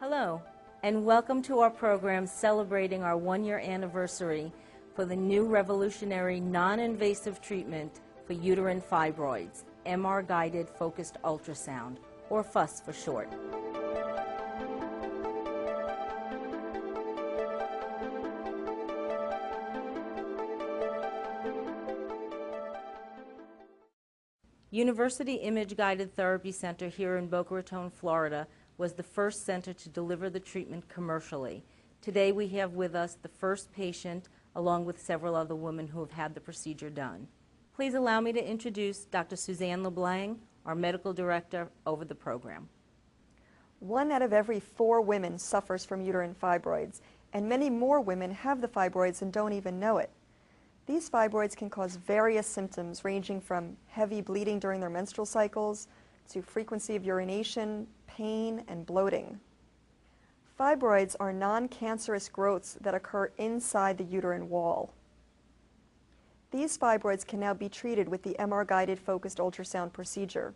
Hello, and welcome to our program celebrating our one-year anniversary for the new revolutionary non-invasive treatment for uterine fibroids, MR-guided focused ultrasound, or FUS for short. University Image-Guided Therapy Center here in Boca Raton, Florida, was the first center to deliver the treatment commercially. Today we have with us the first patient, along with several other women who have had the procedure done. Please allow me to introduce Dr. Suzie LeBlang, our medical director over the program. 1 out of every 4 women suffers from uterine fibroids, and many more women have the fibroids and don't even know it. These fibroids can cause various symptoms ranging from heavy bleeding during their menstrual cycles to frequency of urination, pain, and bloating. Fibroids are non-cancerous growths that occur inside the uterine wall. These fibroids can now be treated with the MR-guided focused ultrasound procedure.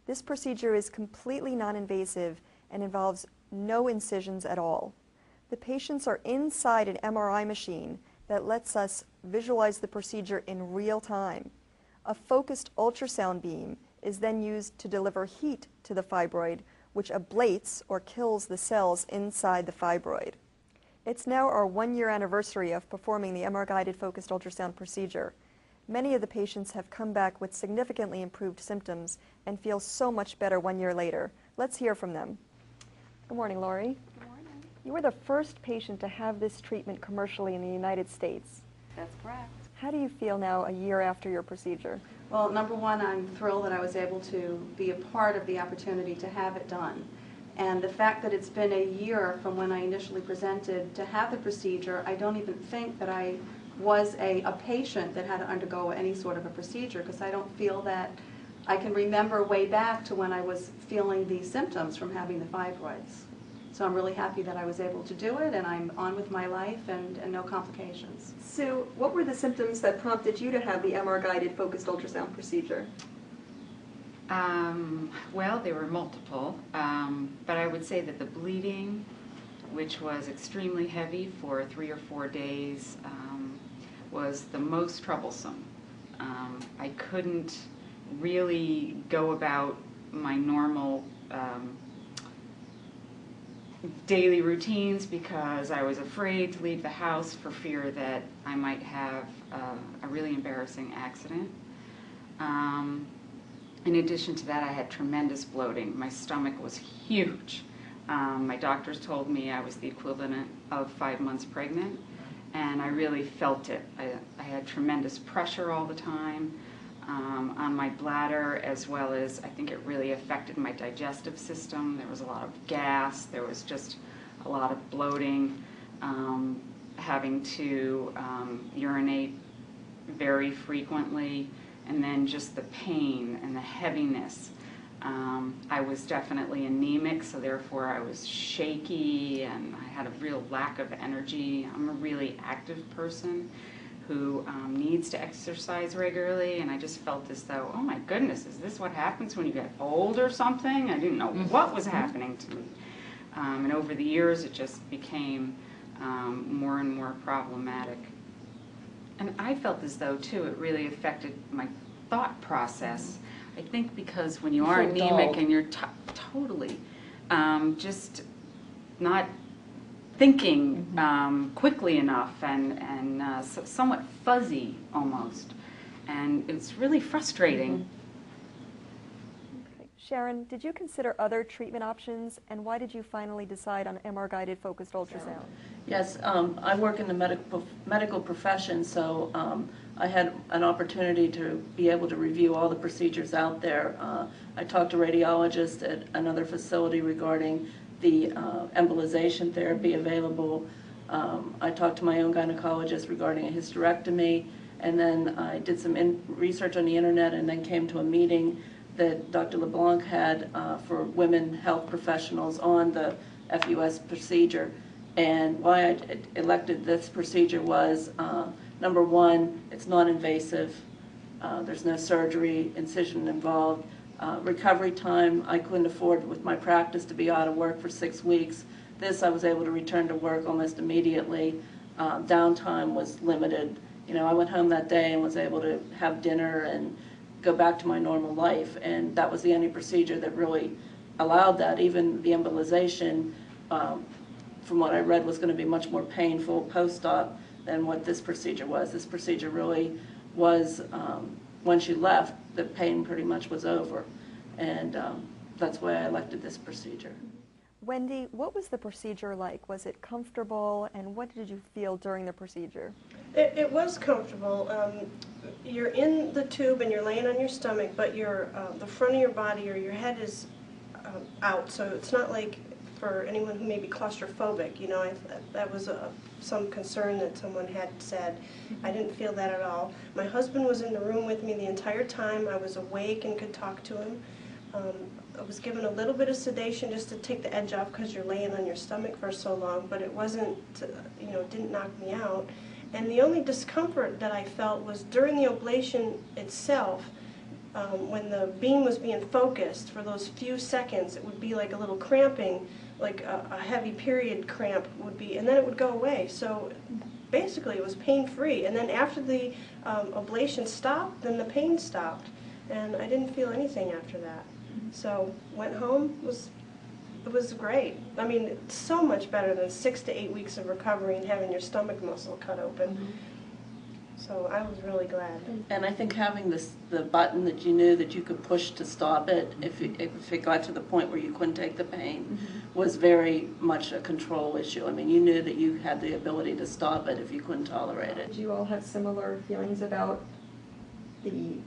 This procedure is completely non-invasive and involves no incisions at all. The patients are inside an MRI machine that lets us visualize the procedure in real time. A focused ultrasound beam is then used to deliver heat to the fibroid, which ablates or kills the cells inside the fibroid. It's now our 1-year anniversary of performing the MR-guided focused ultrasound procedure. Many of the patients have come back with significantly improved symptoms and feel so much better 1 year later. Let's hear from them. Good morning, Laurie. Good morning. You were the first patient to have this treatment commercially in the United States. That's correct. How do you feel now a year after your procedure? Well, number one, I'm thrilled that I was able to be a part of the opportunity to have it done. And the fact that it's been a year from when I initially presented to have the procedure, I don't even think that I was a patient that had to undergo any sort of a procedure, because I don't feel that I can remember way back to when I was feeling these symptoms from having the fibroids. So I'm really happy that I was able to do it, and I'm on with my life and no complications. Sue, what were the symptoms that prompted you to have the MR-guided focused ultrasound procedure? Well, there were multiple, but I would say that the bleeding, which was extremely heavy for 3 or 4 days, was the most troublesome. I couldn't really go about my normal daily routines because I was afraid to leave the house for fear that I might have a really embarrassing accident. In addition to that, I had tremendous bloating. My stomach was huge. My doctors told me I was the equivalent of 5 months pregnant, and I really felt it. I had tremendous pressure all the time on my bladder, as well as I think it really affected my digestive system. There was a lot of gas, there was just a lot of bloating, having to urinate very frequently, and then just the pain and the heaviness. I was definitely anemic, so therefore I was shaky and I had a real lack of energy. I'm a really active person who needs to exercise regularly, and I just felt as though, oh my goodness, is this what happens when you get old or something? I didn't know what was happening to me. And over the years it just became more and more problematic. And I felt as though, too, it really affected my thought process. I think because when you are anemic and you're totally just not thinking quickly enough and somewhat fuzzy almost, and it's really frustrating. Okay. Sharon, did you consider other treatment options, and why did you finally decide on MR-guided focused ultrasound? Yes, I work in the medical profession, so I had an opportunity to be able to review all the procedures out there. I talked to radiologists at another facility regarding the embolization therapy available. I talked to my own gynecologist regarding a hysterectomy, and then I did some research on the internet and then came to a meeting that Dr. LeBlanc had for women health professionals on the FUS procedure. And why I elected this procedure was, number one, it's non-invasive. There's no surgery, incision involved. recovery time. I couldn't afford with my practice to be out of work for 6 weeks. This, I was able to return to work almost immediately. Downtime was limited. You know, I went home that day and was able to have dinner and go back to my normal life, and that was the only procedure that really allowed that. Even the embolization, from what I read, was going to be much more painful post-op than what this procedure was. This procedure really was, when she left, the pain pretty much was over, and that's why I elected this procedure. Wendy, what was the procedure like? Was it comfortable, and what did you feel during the procedure? It was comfortable. You're in the tube and you're laying on your stomach, but the front of your body or your head is out, so it's not like for anyone who may be claustrophobic. You know, that was some concern that someone had said. I didn't feel that at all. My husband was in the room with me the entire time. I was awake and could talk to him. I was given a little bit of sedation just to take the edge off because you're laying on your stomach for so long, but it wasn't, you know, it didn't knock me out. And the only discomfort that I felt was during the ablation itself. When the beam was being focused for those few seconds, it would be like a little cramping, like a heavy period cramp would be, and then it would go away. So basically it was pain-free. And then after the ablation stopped, then the pain stopped. And I didn't feel anything after that. So went home, it was great. I mean, it's so much better than 6 to 8 weeks of recovery and having your stomach muscle cut open. So I was really glad. And I think having the button that you knew that you could push to stop it, if it got to the point where you couldn't take the pain, was very much a control issue. I mean, you knew that you had the ability to stop it if you couldn't tolerate it. Did you all have similar feelings about the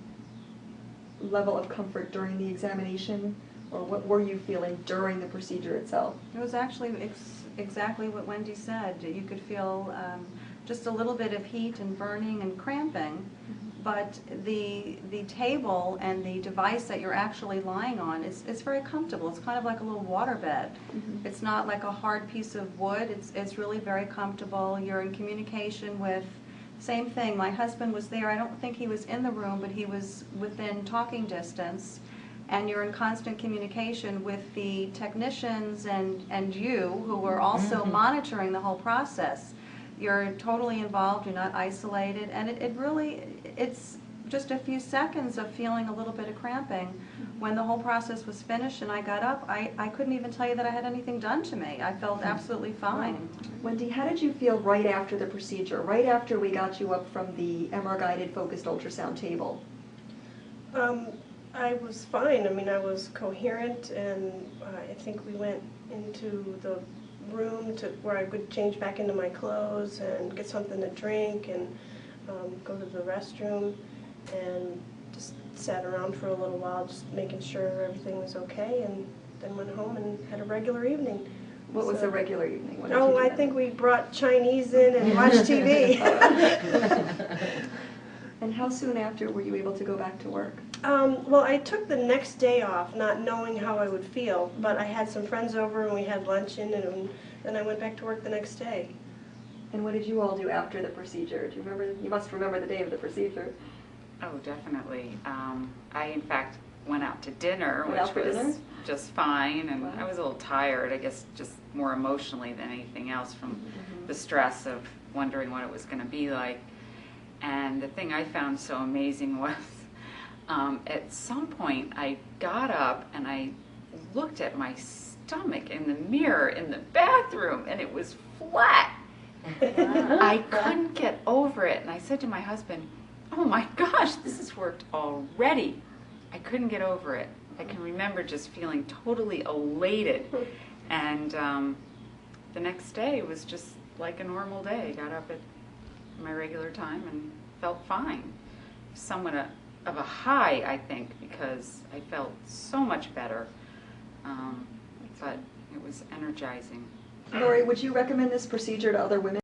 level of comfort during the examination, or what were you feeling during the procedure itself? It was actually exactly what Wendy said. You could feel just a little bit of heat and burning and cramping, but the table and the device that you're actually lying on is very comfortable. It's kind of like a little water bed. It's not like a hard piece of wood. It's really very comfortable. You're in communication with, same thing, my husband was there. I don't think he was in the room, but he was within talking distance. And you're in constant communication with the technicians and you, who are also monitoring the whole process. You're totally involved, you're not isolated, and it's just a few seconds of feeling a little bit of cramping. When the whole process was finished and I got up, I couldn't even tell you that I had anything done to me. I felt absolutely fine. Wendy, how did you feel right after the procedure, right after we got you up from the MR-guided focused ultrasound table? I was fine. I mean, I was coherent, and I think we went into the room where I could change back into my clothes and get something to drink and go to the restroom, and just sat around for a little while just making sure everything was okay, and then went home and had a regular evening. What was a regular evening? What did you Oh, do I then? think we brought Chinese in and watched TV. And how soon after were you able to go back to work? Well, I took the next day off, not knowing how I would feel, but I had some friends over and we had luncheon, and then I went back to work the next day. And what did you all do after the procedure? Do you remember? You must remember the day of the procedure. Oh, definitely. I, in fact, went out to dinner, Went out for which was dinner? just fine, and Wow. I was a little tired, I guess just more emotionally than anything else from the stress of wondering what it was going to be like. And the thing I found so amazing was at some point I got up and I looked at my stomach in the mirror in the bathroom, and it was flat. I couldn't get over it, and I said to my husband, "Oh my gosh, this has worked already." I couldn't get over it. I can remember just feeling totally elated, and the next day was just like a normal day. Got up at my regular time and felt fine. Somewhat of a high, I think, because I felt so much better, but it was energizing. Lori, would you recommend this procedure to other women?